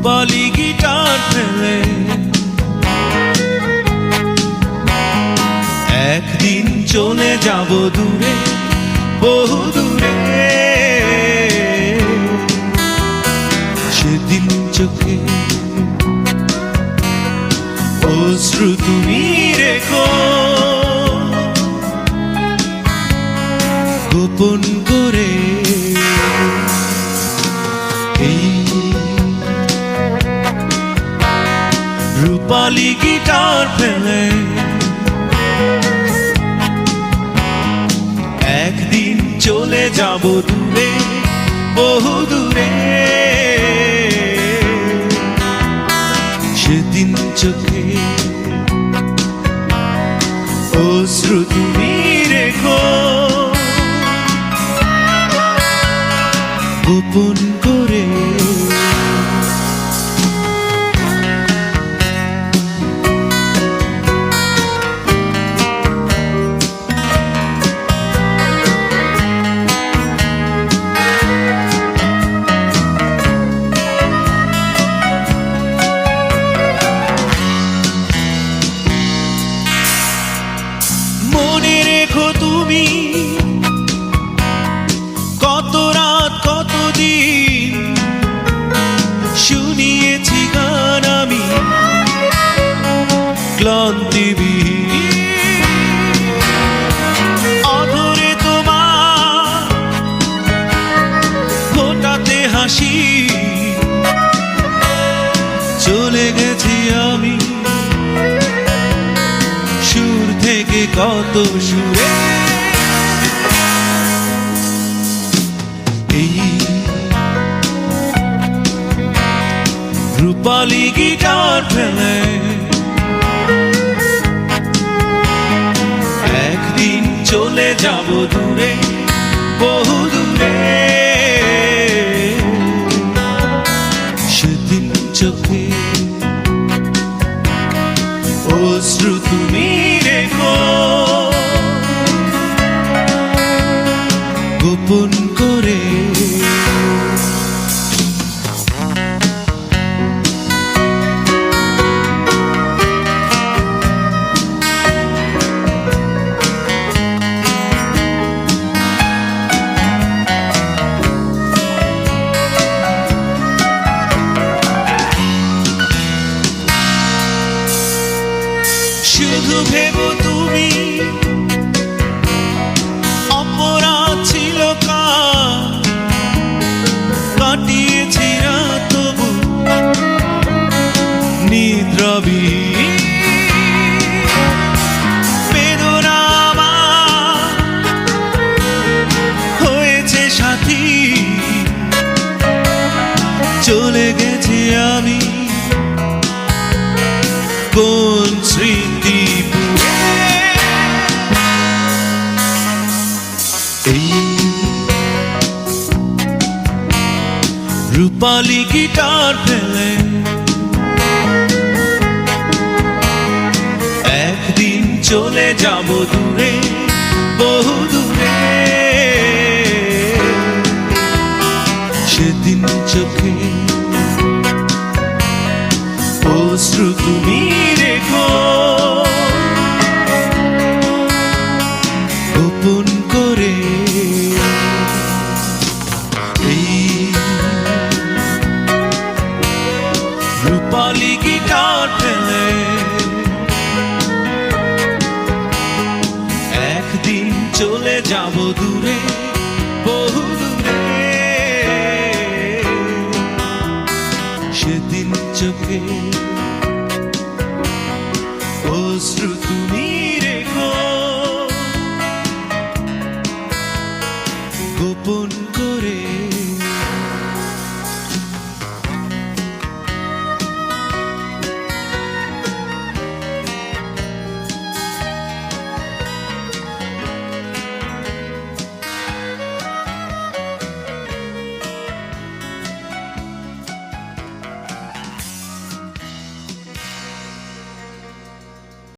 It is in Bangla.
রূপালী গিটার ফেলে একদিন চলে যাব দূরে, বহু দূরে। সেদিন চোখে অশ্রু তুমি রেখো গোপন করে। এই রূপালী গিটার ফেলে একদিন চলে যাব দূরে, বহু দূরে। সেদিন চোখে অশ্রু তুমি রেখো গোপন করে। মনে রেখো তুমি কত রাত কত দিন শুনিয়েছি গান আমি ক্লান্তিবিহীন। অধরে তোমার ফোটাতে হাসি চলে গেছি আমি সুর থেকে কত সুরে। এই রূপালী গিটার ফেলে একদিন চলে যাব দূরে, বহু দূরে। সেদিন চোখে অশ্রু তুমি রেখো গোপন করে। শুধু ভেবো তুমি অপরাধ ছিল কাটিয়েছি রাত তবু নিদ্রাবিহীন। বেদনা আমার হয়েছে সাথী চলে গেছি আমি কোন স্মৃতিপুরে। এই রূপালী গিটার ফেলে একদিন চলে যাব দূরে, বহু দূরে। সেদিন চোখে অশ্রু তুমি রেখো গোপন করে। এই রূপালী গিটার ফেলে একদিন চলে যাব দূরে,